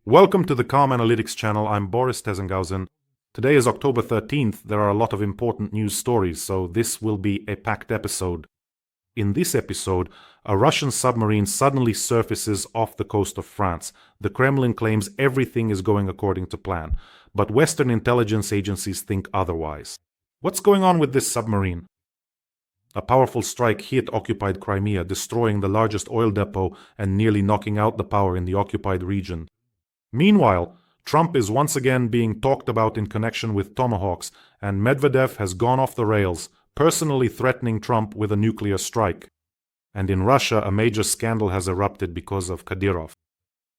Welcome to the Calm Analytics channel. I'm Boris Tizengauzen. Today is October 13th. There are a lot of important news stories, so this will be a packed episode. In this episode, a Russian submarine suddenly surfaces off the coast of France. The Kremlin claims everything is going according to plan, but Western intelligence agencies think otherwise. What's going on with this submarine? A powerful strike hit occupied Crimea, destroying the largest oil depot and nearly knocking out the power in the occupied region. Meanwhile, Trump is once again being talked about in connection with Tomahawks, and Medvedev has gone off the rails, personally threatening Trump with a nuclear strike. And in Russia, a major scandal has erupted because of Kadyrov.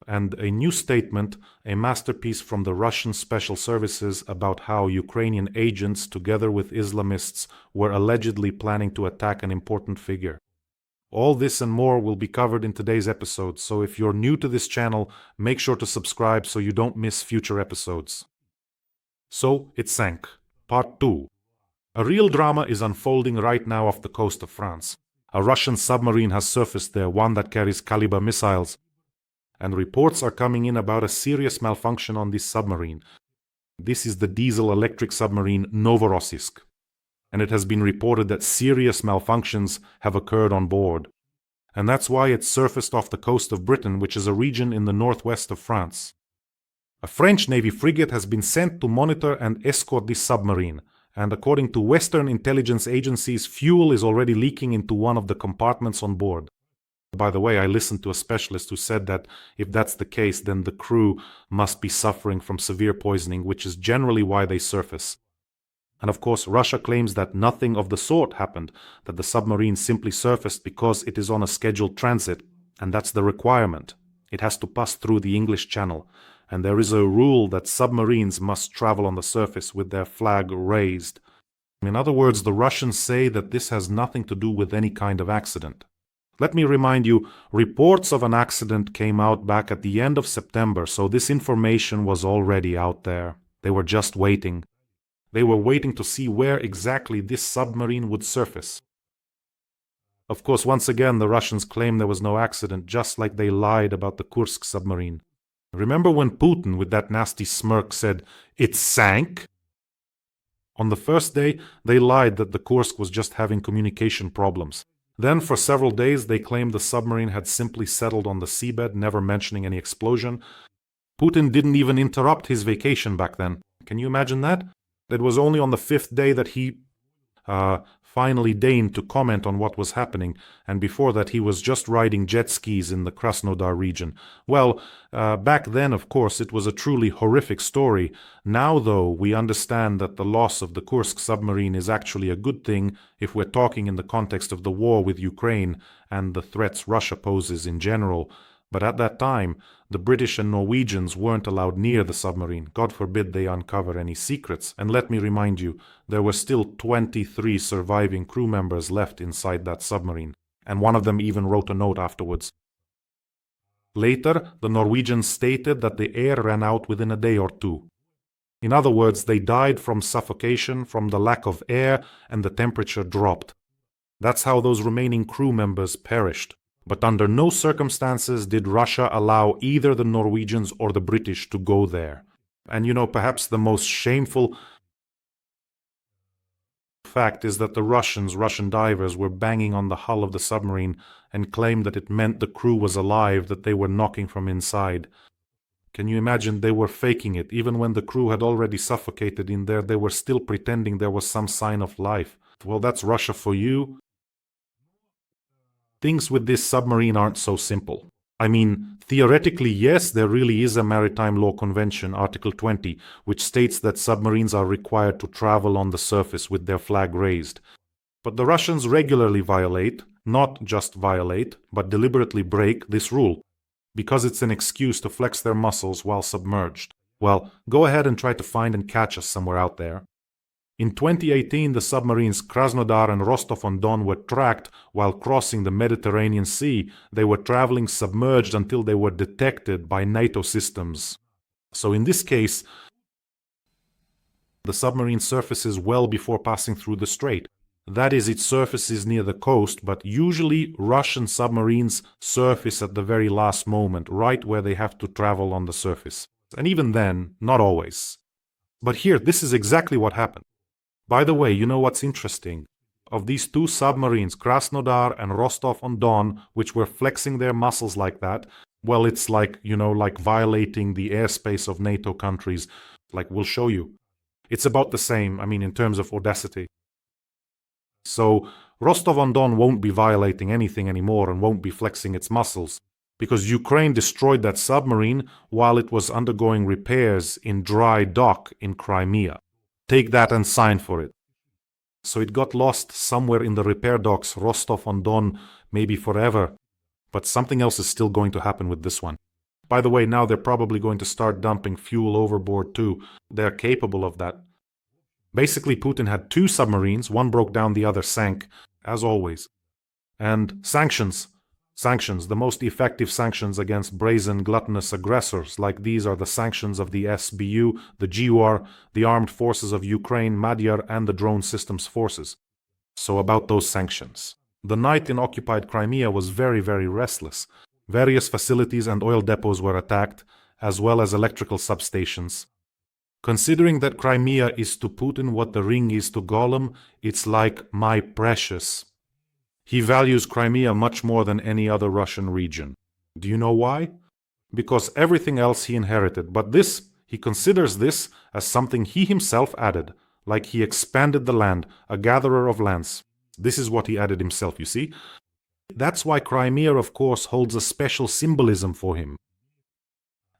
And a new statement, a masterpiece from the Russian special services about how Ukrainian agents, together with Islamists, were allegedly planning to attack an important figure. All this and more will be covered in today's episode, so if you're new to this channel, make sure to subscribe so you don't miss future episodes. So, it's Sank, Part 2. A real drama is unfolding right now off the coast of France. A Russian submarine has surfaced there, one that carries caliber missiles. And reports are coming in about a serious malfunction on this submarine. This is the diesel-electric submarine Novorossiysk. And it has been reported that serious malfunctions have occurred on board. And that's why it surfaced off the coast of Britain, which is a region in the northwest of France. A French Navy frigate has been sent to monitor and escort this submarine, and according to Western intelligence agencies, fuel is already leaking into one of the compartments on board. By the way, I listened to a specialist who said that if that's the case, then the crew must be suffering from severe poisoning, which is generally why they surface. And of course, Russia claims that nothing of the sort happened, that the submarine simply surfaced because it is on a scheduled transit, and that's the requirement. It has to pass through the English Channel, and there is a rule that submarines must travel on the surface with their flag raised. In other words, the Russians say that this has nothing to do with any kind of accident. Let me remind you, reports of an accident came out back at the end of September, so this information was already out there. They were just waiting. They were waiting to see where exactly this submarine would surface. Of course, once again, the Russians claim there was no accident, just like they lied about the Kursk submarine. Remember when Putin, with that nasty smirk, said, "It sank"? On the first day, they lied that the Kursk was just having communication problems. Then, for several days, they claimed the submarine had simply settled on the seabed, never mentioning any explosion. Putin didn't even interrupt his vacation back then. Can you imagine that? It was only on the fifth day that he finally deigned to comment on what was happening, and before that he was just riding jet skis in the Krasnodar region. Well, back then, of course, it was a truly horrific story. Now, though, we understand that the loss of the Kursk submarine is actually a good thing if we're talking in the context of the war with Ukraine and the threats Russia poses in general. But at that time, the British and Norwegians weren't allowed near the submarine. God forbid they uncover any secrets. And let me remind you, there were still 23 surviving crew members left inside that submarine. And one of them even wrote a note afterwards. Later, the Norwegians stated that the air ran out within a day or two. In other words, they died from suffocation, from the lack of air, and the temperature dropped. That's how those remaining crew members perished. But under no circumstances did Russia allow either the Norwegians or the British to go there. And perhaps the most shameful fact is that the Russian divers were banging on the hull of the submarine and claimed that it meant the crew was alive, that they were knocking from inside. Can you imagine? They were faking it. Even when the crew had already suffocated in there, they were still pretending there was some sign of life. Well, that's Russia for you. Things with this submarine aren't so simple. I mean, theoretically, yes, there really is a Maritime Law Convention, Article 20, which states that submarines are required to travel on the surface with their flag raised. But the Russians regularly violate, not just violate, but deliberately break this rule, because it's an excuse to flex their muscles while submerged. Well, go ahead and try to find and catch us somewhere out there. In 2018, the submarines Krasnodar and Rostov-on-Don were tracked while crossing the Mediterranean Sea. They were traveling submerged until they were detected by NATO systems. So in this case, the submarine surfaces well before passing through the strait. That is, it surfaces near the coast, but usually Russian submarines surface at the very last moment, right where they have to travel on the surface. And even then, not always. But here, this is exactly what happened. By the way, you know what's interesting? Of these two submarines, Krasnodar and Rostov-on-Don, which were flexing their muscles like that, well, it's like, like violating the airspace of NATO countries. Like, we'll show you. It's about the same, in terms of audacity. So, Rostov-on-Don won't be violating anything anymore and won't be flexing its muscles, because Ukraine destroyed that submarine while it was undergoing repairs in dry dock in Crimea. Take that and sign for it. So it got lost somewhere in the repair docks, Rostov-on-Don, maybe forever. But something else is still going to happen with this one. By the way, now they're probably going to start dumping fuel overboard too. They're capable of that. Basically, Putin had two submarines, one broke down, the other sank, as always. And sanctions, the most effective sanctions against brazen, gluttonous aggressors, like these are the sanctions of the SBU, the GUR, the Armed Forces of Ukraine, Magyar, and the Drone Systems Forces. So about those sanctions. The night in occupied Crimea was very, very restless. Various facilities and oil depots were attacked, as well as electrical substations. Considering that Crimea is to Putin what the ring is to Gollum, it's like my precious. He values Crimea much more than any other Russian region. Do you know why? Because everything else he inherited, but this, he considers this as something he himself added, like he expanded the land, a gatherer of lands. This is what he added himself, you see? That's why Crimea, of course, holds a special symbolism for him.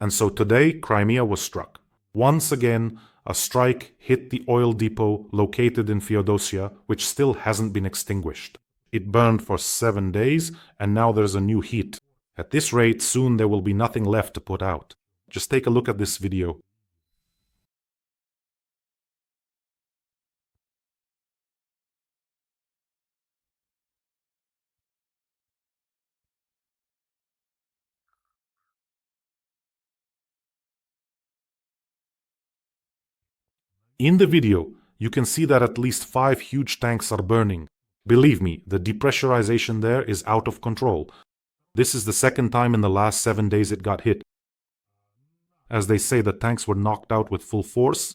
And so today, Crimea was struck. Once again, a strike hit the oil depot located in Feodosia, which still hasn't been extinguished. It burned for 7 days, and now there's a new heat. At this rate, soon there will be nothing left to put out. Just take a look at this video. In the video, you can see that at least 5 huge tanks are burning. Believe me, the depressurization there is out of control. This is the second time in the last 7 days it got hit. As they say, the tanks were knocked out with full force.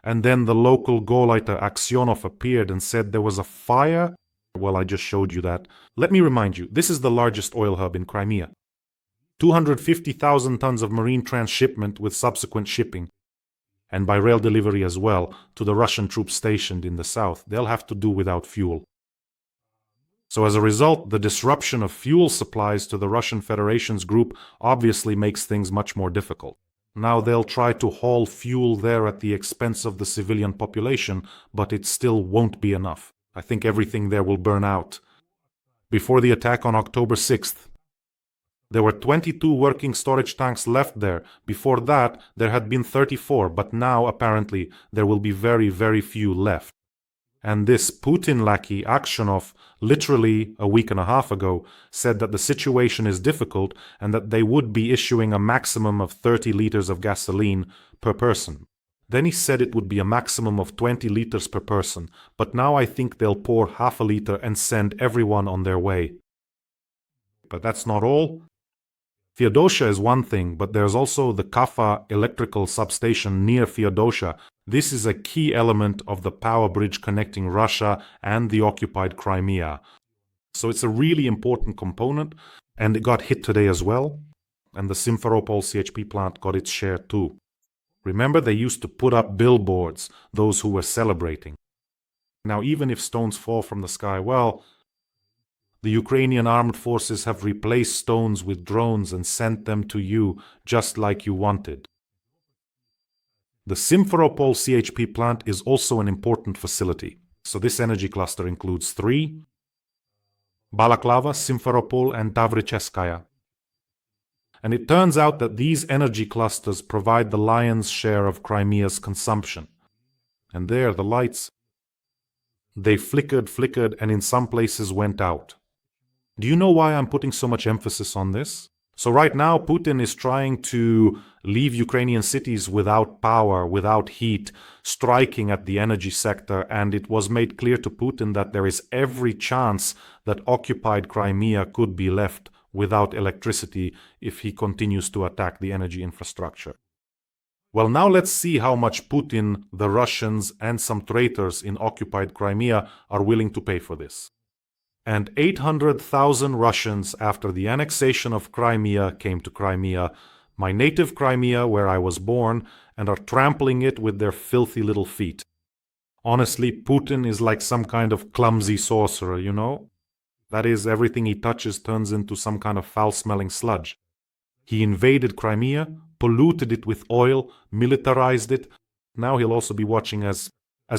And then the local Gauleiter Aksionov appeared and said there was a fire. Well, I just showed you that. Let me remind you, this is the largest oil hub in Crimea. 250,000 tons of marine transshipment with subsequent shipping. And by rail delivery as well, to the Russian troops stationed in the south. They'll have to do without fuel. So as a result, the disruption of fuel supplies to the Russian Federation's group obviously makes things much more difficult. Now they'll try to haul fuel there at the expense of the civilian population, but it still won't be enough. I think everything there will burn out. Before the attack on October 6th, there were 22 working storage tanks left there. Before that, there had been 34, but now, apparently, there will be very, very few left. And this Putin lackey, Aksionov, literally a week and a half ago, said that the situation is difficult and that they would be issuing a maximum of 30 liters of gasoline per person. Then he said it would be a maximum of 20 liters per person, but now I think they'll pour half a liter and send everyone on their way. But that's not all. Feodosia is one thing, but there's also the Kafa electrical substation near Feodosia. This is a key element of the power bridge connecting Russia and the occupied Crimea. So it's a really important component, and it got hit today as well. And the Simferopol CHP plant got its share too. Remember, they used to put up billboards, those who were celebrating. Now, even if stones fall from the sky, well, the Ukrainian armed forces have replaced stones with drones and sent them to you just like you wanted. The Simferopol CHP plant is also an important facility. So this energy cluster includes 3: Balaklava, Simferopol, and Tavricheskaya. And it turns out that these energy clusters provide the lion's share of Crimea's consumption. And there, the lights, they flickered, and in some places went out. Do you know why I'm putting so much emphasis on this? So right now, Putin is trying to leave Ukrainian cities without power, without heat, striking at the energy sector, and it was made clear to Putin that there is every chance that occupied Crimea could be left without electricity if he continues to attack the energy infrastructure. Well, now let's see how much Putin, the Russians, and some traitors in occupied Crimea are willing to pay for this. And 800,000 Russians after the annexation of Crimea came to Crimea, my native Crimea where I was born, and are trampling it with their filthy little feet. Honestly, Putin is like some kind of clumsy sorcerer, you know? That is, everything he touches turns into some kind of foul-smelling sludge. He invaded Crimea, polluted it with oil, militarized it. Now he'll also be watching as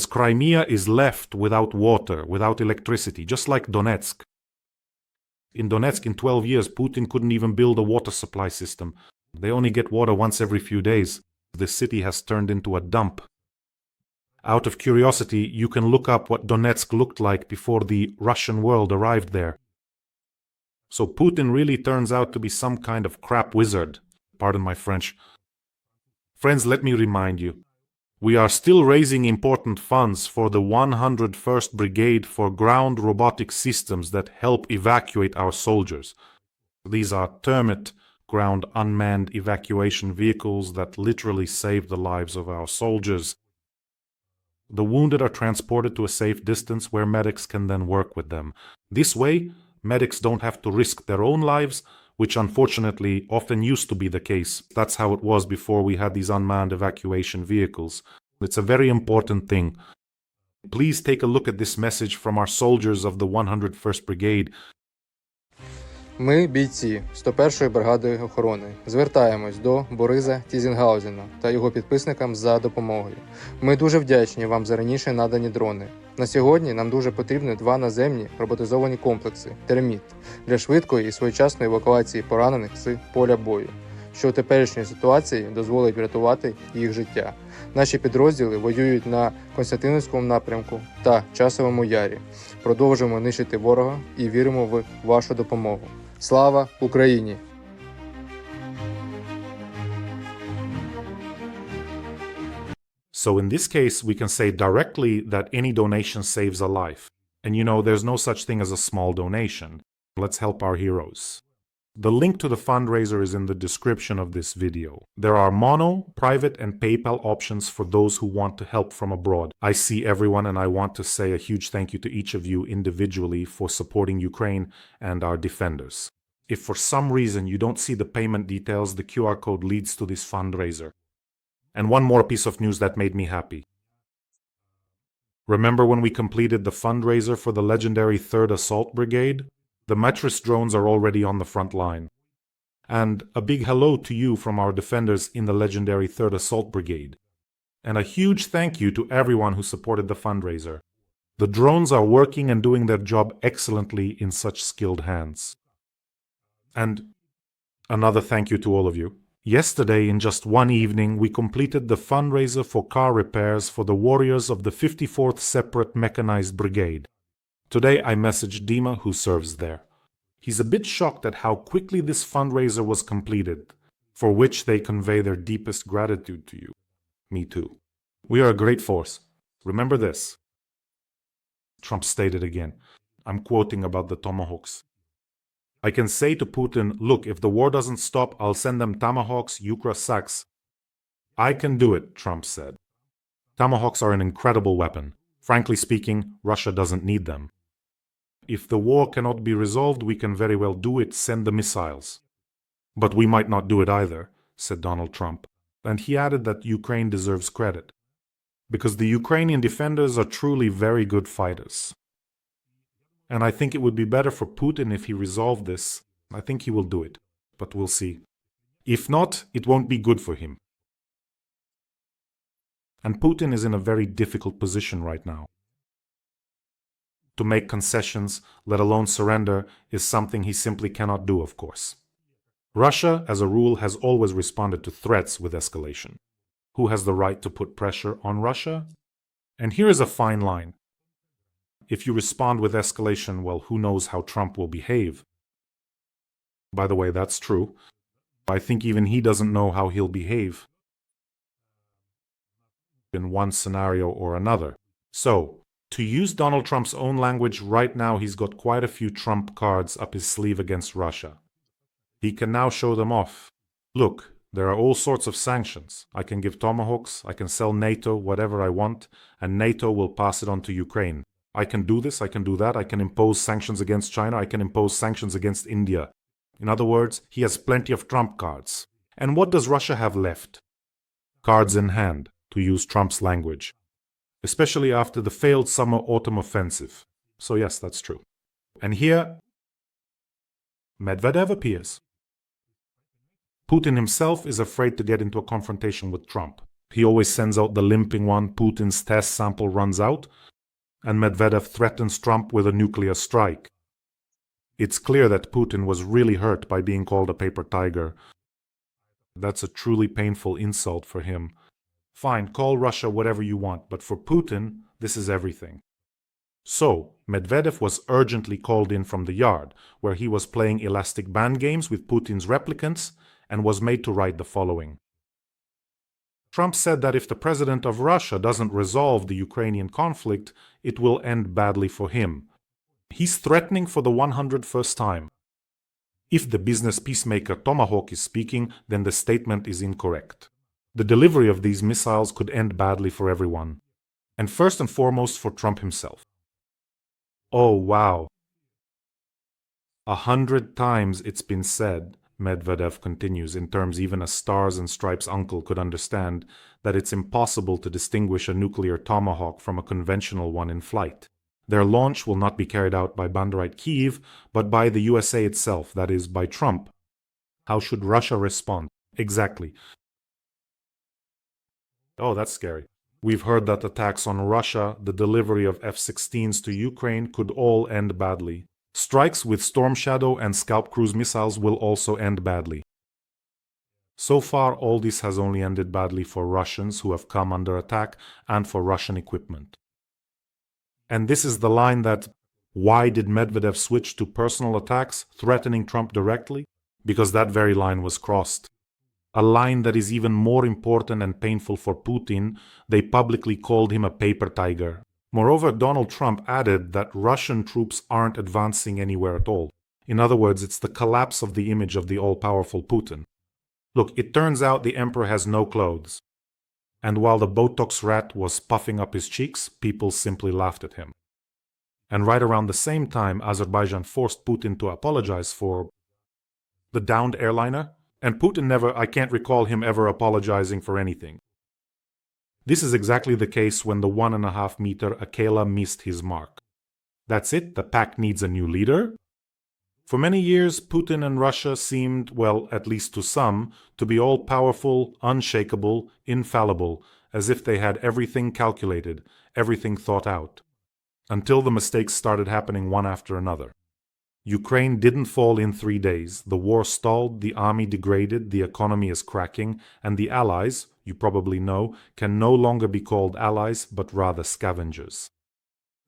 Crimea is left without water, without electricity, just like Donetsk. In Donetsk, in 12 years, Putin couldn't even build a water supply system. They only get water once every few days. The city has turned into a dump. Out of curiosity, you can look up what Donetsk looked like before the Russian world arrived there. So Putin really turns out to be some kind of crap wizard. Pardon my French. Friends, let me remind you. We are still raising important funds for the 101st Brigade for ground robotic systems that help evacuate our soldiers. These are Termit ground unmanned evacuation vehicles that literally save the lives of our soldiers. The wounded are transported to a safe distance where medics can then work with them. This way, medics don't have to risk their own lives, which unfortunately often used to be the case. That's how it was before we had these unmanned evacuation vehicles. It's a very important thing. Please take a look at this message from our soldiers of the 101st Brigade. Ми, бійці 101-ї бригади охорони, звертаємось до Бориса Тізенгаузена та його підписникам за допомогою. Ми дуже вдячні вам за раніше надані дрони. На сьогодні нам дуже потрібні 2 наземні роботизовані комплекси «Терміт» для швидкої і своєчасної евакуації поранених з поля бою, що у теперішній ситуації дозволить врятувати їх життя. Наші підрозділи воюють на Константинівському напрямку та Часовому Ярі. Продовжуємо нищити ворога і віримо в вашу допомогу. Слава Україні! So in this case, we can say directly that any donation saves a life. And you know, there's no such thing as a small donation. Let's help our heroes. The link to the fundraiser is in the description of this video. There are mono, private, and PayPal options for those who want to help from abroad. I see everyone and I want to say a huge thank you to each of you individually for supporting Ukraine and our defenders. If for some reason you don't see the payment details, the QR code leads to this fundraiser. And one more piece of news that made me happy. Remember when we completed the fundraiser for the legendary 3rd Assault Brigade? The mattress drones are already on the front line. And a big hello to you from our defenders in the legendary 3rd Assault Brigade. And a huge thank you to everyone who supported the fundraiser. The drones are working and doing their job excellently in such skilled hands. And another thank you to all of you. Yesterday, in just one evening, we completed the fundraiser for car repairs for the warriors of the 54th Separate Mechanized Brigade. Today I messaged Dima, who serves there. He's a bit shocked at how quickly this fundraiser was completed, for which they convey their deepest gratitude to you. Me too. We are a great force. Remember this. Trump stated again. I'm quoting about the Tomahawks. I can say to Putin, look, if the war doesn't stop, I'll send them Tomahawks, Ukrasaks. I can do it, Trump said. Tomahawks are an incredible weapon. Frankly speaking, Russia doesn't need them. If the war cannot be resolved, we can very well do it, send the missiles. But we might not do it either, said Donald Trump. And he added that Ukraine deserves credit. Because the Ukrainian defenders are truly very good fighters. And I think it would be better for Putin if he resolved this. I think he will do it, but we'll see. If not, it won't be good for him. And Putin is in a very difficult position right now. To make concessions, let alone surrender, is something he simply cannot do, of course. Russia, as a rule, has always responded to threats with escalation. Who has the right to put pressure on Russia? And here is a fine line. If you respond with escalation, well, who knows how Trump will behave? By the way, that's true. I think even he doesn't know how he'll behave in one scenario or another. So, to use Donald Trump's own language, right now he's got quite a few Trump cards up his sleeve against Russia. He can now show them off. Look, there are all sorts of sanctions. I can give Tomahawks, I can sell NATO whatever I want, and NATO will pass it on to Ukraine. I can do this, I can do that, I can impose sanctions against China, I can impose sanctions against India. In other words, he has plenty of Trump cards. And what does Russia have left? Cards in hand, to use Trump's language. Especially after the failed summer-autumn offensive. So yes, that's true. And here, Medvedev appears. Putin himself is afraid to get into a confrontation with Trump. He always sends out the limping one, Putin's test sample runs out, and Medvedev threatens Trump with a nuclear strike. It's clear that Putin was really hurt by being called a paper tiger. That's a truly painful insult for him. Fine, call Russia whatever you want, but for Putin, this is everything. So, Medvedev was urgently called in from the yard, where he was playing elastic band games with Putin's replicants, and was made to write the following. Trump said that if the president of Russia doesn't resolve the Ukrainian conflict, it will end badly for him. He's threatening for the 101st time. If the business peacemaker Tomahawk is speaking, then the statement is incorrect. The delivery of these missiles could end badly for everyone, and first and foremost for Trump himself. Oh wow. 100 times it's been said, Medvedev continues, in terms even a Stars and Stripes uncle could understand, that it's impossible to distinguish a nuclear Tomahawk from a conventional one in flight. Their launch will not be carried out by Banderite Kyiv, but by the USA itself, that is, by Trump. How should Russia respond? Exactly. Oh, that's scary. We've heard that attacks on Russia, the delivery of F-16s to Ukraine could all end badly. Strikes with Storm Shadow and Scalp cruise missiles will also end badly. So far, all this has only ended badly for Russians who have come under attack and for Russian equipment. And this is the line that, why did Medvedev switch to personal attacks, threatening Trump directly? Because that very line was crossed. A line that is even more important and painful for Putin. They publicly called him a paper tiger. Moreover, Donald Trump added that Russian troops aren't advancing anywhere at all. In other words, it's the collapse of the image of the all-powerful Putin. Look, it turns out the emperor has no clothes. And while the Botox rat was puffing up his cheeks, people simply laughed at him. And right around the same time, Azerbaijan forced Putin to apologize for the downed airliner. And Putin I can't recall him ever apologizing for anything. This is exactly the case when the 1.5-meter Akela missed his mark. That's it, the pack needs a new leader. For many years, Putin and Russia seemed, well, at least to some, to be all-powerful, unshakable, infallible, as if they had everything calculated, everything thought out. Until the mistakes started happening one after another. Ukraine didn't fall in 3 days, the war stalled, the army degraded, the economy is cracking, and the allies, you probably know, can no longer be called allies, but rather scavengers.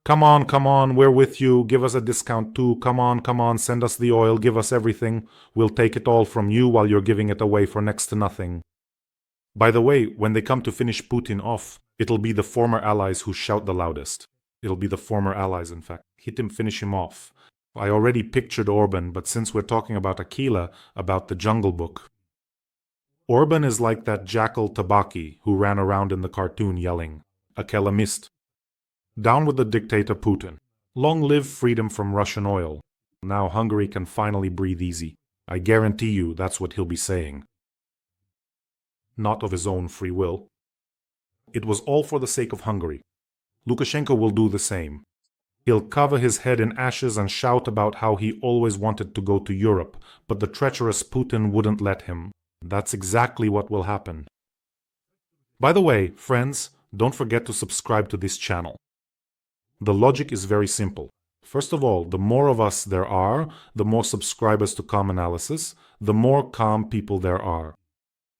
Come on, we're with you, give us a discount too, come on, send us the oil, give us everything, we'll take it all from you while you're giving it away for next to nothing. By the way, when they come to finish Putin off, it'll be the former allies who shout the loudest. It'll be the former allies, in fact. Hit him, finish him off. I already pictured Orban, but since we're talking about Aquila, about the Jungle Book. Orban is like that jackal Tabaki who ran around in the cartoon yelling, Akela missed. Down with the dictator Putin. Long live freedom from Russian oil. Now Hungary can finally breathe easy. I guarantee you that's what he'll be saying. Not of his own free will. It was all for the sake of Hungary. Lukashenko will do the same. He'll cover his head in ashes and shout about how he always wanted to go to Europe, but the treacherous Putin wouldn't let him. That's exactly what will happen. By the way, friends, don't forget to subscribe to this channel. The logic is very simple. First of all, the more of us there are, the more subscribers to Calm Analysis, the more calm people there are.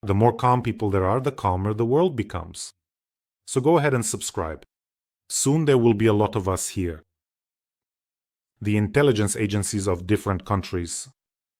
The more calm people there are, the calmer the world becomes. So go ahead and subscribe. Soon there will be a lot of us here. The intelligence agencies of different countries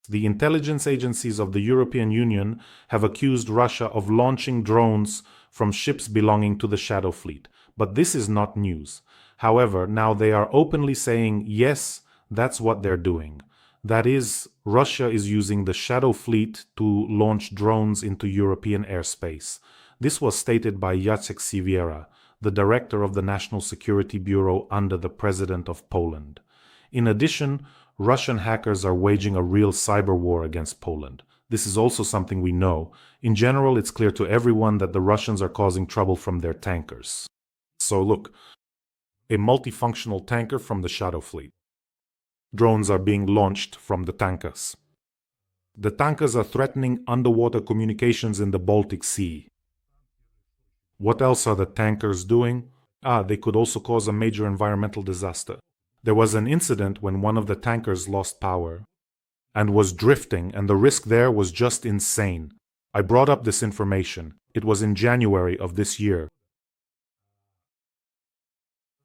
The intelligence agencies of the European Union have accused Russia of launching drones from ships belonging to the Shadow Fleet. But this is not news. However, now they are openly saying, yes, that's what they're doing. That is, Russia is using the Shadow Fleet to launch drones into European airspace. This was stated by Jacek Siwiera, the director of the National Security Bureau under the President of Poland. In addition, Russian hackers are waging a real cyber war against Poland. This is also something we know. In general, it's clear to everyone that the Russians are causing trouble from their tankers. So look, a multifunctional tanker from the Shadow Fleet. Drones are being launched from the tankers. The tankers are threatening underwater communications in the Baltic Sea. What else are the tankers doing? They could also cause a major environmental disaster. There was an incident when one of the tankers lost power and was drifting, and the risk there was just insane. I brought up this information. It was in January of this year.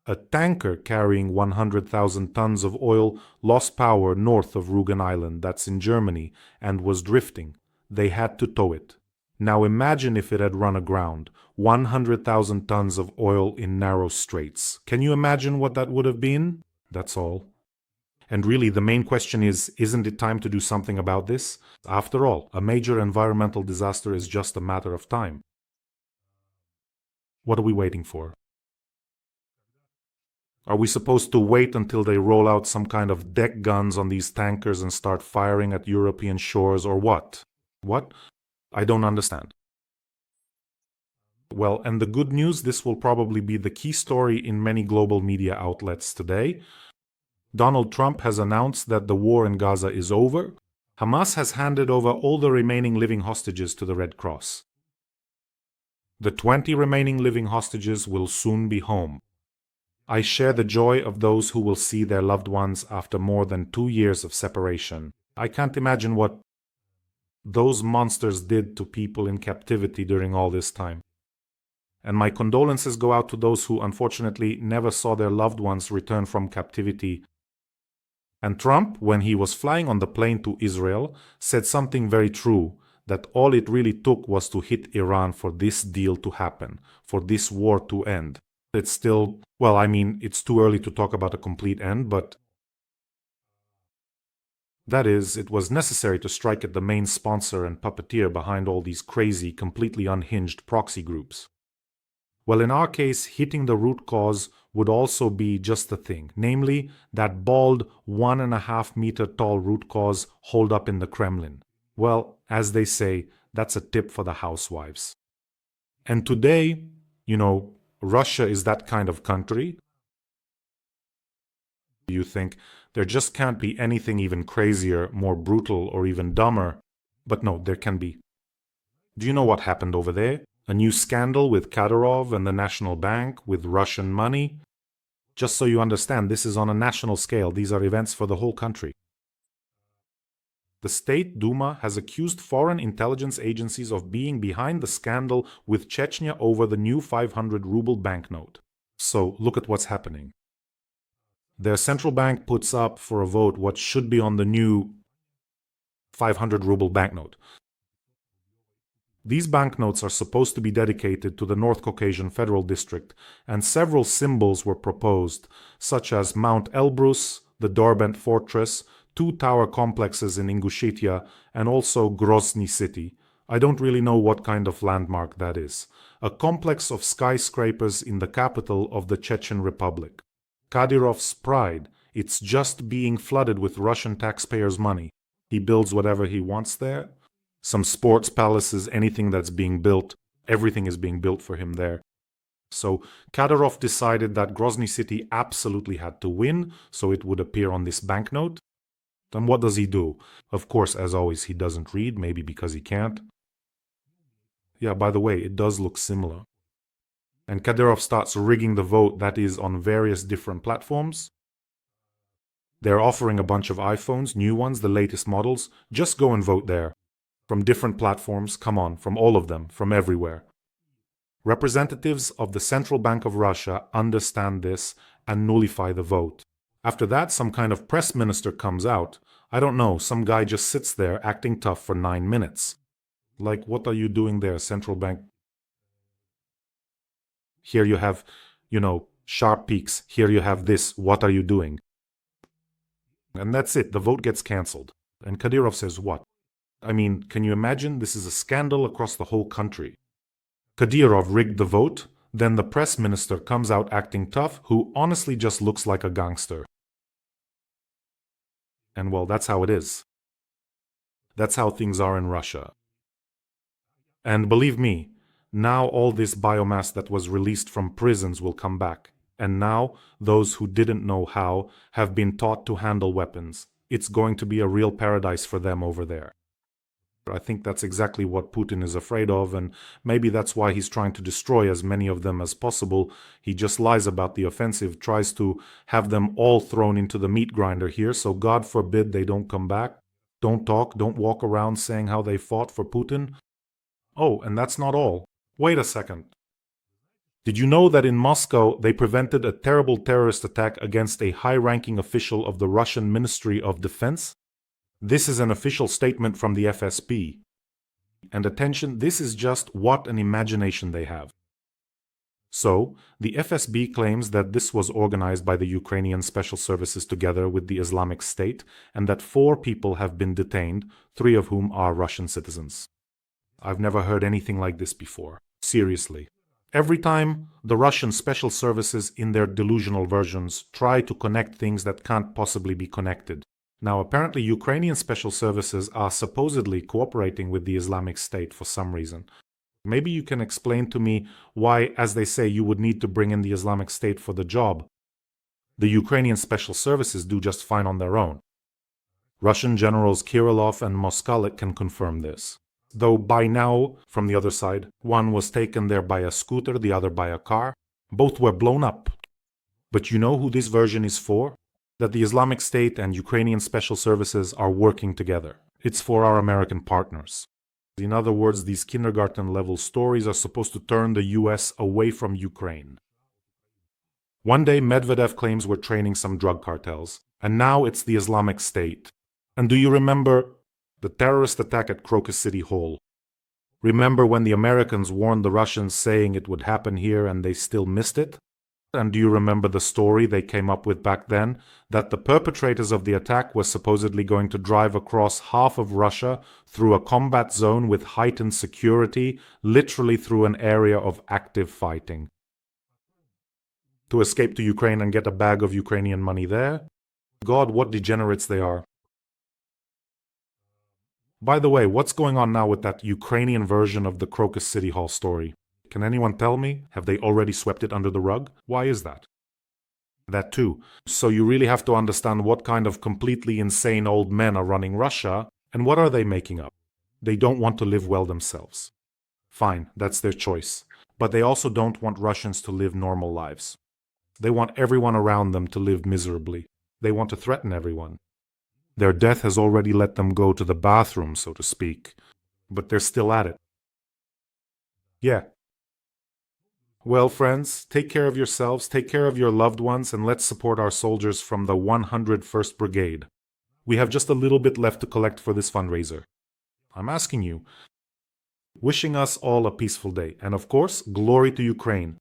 A tanker carrying 100,000 tons of oil lost power north of Rügen Island, that's in Germany, and was drifting. They had to tow it. Now imagine if it had run aground. 100,000 tons of oil in narrow straits. Can you imagine what that would have been? That's all. And really, the main question is, isn't it time to do something about this? After all, a major environmental disaster is just a matter of time. What are we waiting for? Are we supposed to wait until they roll out some kind of deck guns on these tankers and start firing at European shores, or what? What? I don't understand. Well, and the good news, this will probably be the key story in many global media outlets today. Donald Trump has announced that the war in Gaza is over. Hamas has handed over all the remaining living hostages to the Red Cross. The 20 remaining living hostages will soon be home. I share the joy of those who will see their loved ones after more than 2 years of separation. I can't imagine what those monsters did to people in captivity during all this time. And my condolences go out to those who unfortunately never saw their loved ones return from captivity. And Trump, when he was flying on the plane to Israel, said something very true, that all it really took was to hit Iran for this deal to happen, for this war to end. It's still, well, I mean, it's too early to talk about a complete end, but that is, it was necessary to strike at the main sponsor and puppeteer behind all these crazy, completely unhinged proxy groups. Well, in our case, hitting the root cause would also be just the thing, namely that bald 1.5 meter tall root cause holed up in the Kremlin. Well, as they say, that's a tip for the housewives. And today, Russia is that kind of country. You think there just can't be anything even crazier, more brutal, or even dumber. But no, there can be. Do you know what happened over there? A new scandal with Kadyrov and the National Bank with Russian money. Just so you understand, this is on a national scale. These are events for the whole country. The State Duma has accused foreign intelligence agencies of being behind the scandal with Chechnya over the new 500-ruble banknote. So, look at what's happening. Their central bank puts up for a vote what should be on the new 500-ruble banknote. These banknotes are supposed to be dedicated to the North Caucasian Federal District, and several symbols were proposed, such as Mount Elbrus, the Derbent Fortress, 2 tower complexes in Ingushetia, and also Grozny City. I don't really know what kind of landmark that is. A complex of skyscrapers in the capital of the Chechen Republic. Kadyrov's pride, it's just being flooded with Russian taxpayers' money. He builds whatever he wants there. Some sports palaces, anything that's being built, everything is being built for him there. So Kadyrov decided that Grozny City absolutely had to win, so it would appear on this banknote. Then what does he do? Of course, as always, he doesn't read, maybe because he can't. Yeah, by the way, it does look similar. And Kadyrov starts rigging the vote that is on various different platforms. They're offering a bunch of iPhones, new ones, the latest models. Just go and vote there. From different platforms, come on, from all of them, from everywhere. Representatives of the Central Bank of Russia understand this and nullify the vote. After that, some kind of press minister comes out. I don't know, some guy just sits there acting tough for 9 minutes. Like, what are you doing there, central bank? Here you have, sharp peaks. Here you have this. What are you doing? And that's it. The vote gets cancelled. And Kadyrov says what? I mean, can you imagine? This is a scandal across the whole country. Kadyrov rigged the vote. Then the press minister comes out acting tough, who honestly just looks like a gangster. And well, that's how it is. That's how things are in Russia. And believe me, now all this biomass that was released from prisons will come back. And now those who didn't know how have been taught to handle weapons. It's going to be a real paradise for them over there. I think that's exactly what Putin is afraid of, and maybe that's why he's trying to destroy as many of them as possible. He just lies about the offensive, tries to have them all thrown into the meat grinder here, so God forbid they don't come back. Don't talk, don't walk around saying how they fought for Putin. Oh, and that's not all. Wait a second. Did you know that in Moscow they prevented a terrible terrorist attack against a high-ranking official of the Russian Ministry of Defense? This is an official statement from the FSB. And attention, this is just what an imagination they have. So, the FSB claims that this was organized by the Ukrainian Special Services together with the Islamic State, and that 4 people have been detained, 3 of whom are Russian citizens. I've never heard anything like this before. Seriously. Every time the Russian Special Services in their delusional versions try to connect things that can't possibly be connected. Now, apparently Ukrainian Special Services are supposedly cooperating with the Islamic State for some reason. Maybe you can explain to me why, as they say, you would need to bring in the Islamic State for the job. The Ukrainian Special Services do just fine on their own. Russian generals Kirillov and Moskalik can confirm this. Though by now, from the other side, one was taken there by a scooter, the other by a car. Both were blown up. But you know who this version is for? That the Islamic State and Ukrainian Special Services are working together. It's for our American partners. In other words, these kindergarten-level stories are supposed to turn the US away from Ukraine. One day Medvedev claims we're training some drug cartels, and now it's the Islamic State. And do you remember the terrorist attack at Crocus City Hall? Remember when the Americans warned the Russians saying it would happen here and they still missed it? And do you remember the story they came up with back then? That the perpetrators of the attack were supposedly going to drive across half of Russia through a combat zone with heightened security, literally through an area of active fighting. To escape to Ukraine and get a bag of Ukrainian money there? God, what degenerates they are. By the way, what's going on now with that Ukrainian version of the Crocus City Hall story? Can anyone tell me? Have they already swept it under the rug? Why is that? That too. So you really have to understand what kind of completely insane old men are running Russia, and what are they making up? They don't want to live well themselves. Fine, that's their choice. But they also don't want Russians to live normal lives. They want everyone around them to live miserably. They want to threaten everyone. Their death has already let them go to the bathroom, so to speak. But they're still at it. Yeah. Well, friends, take care of yourselves, take care of your loved ones, and let's support our soldiers from the 101st Brigade. We have just a little bit left to collect for this fundraiser. I'm asking you. Wishing us all a peaceful day, and of course, glory to Ukraine.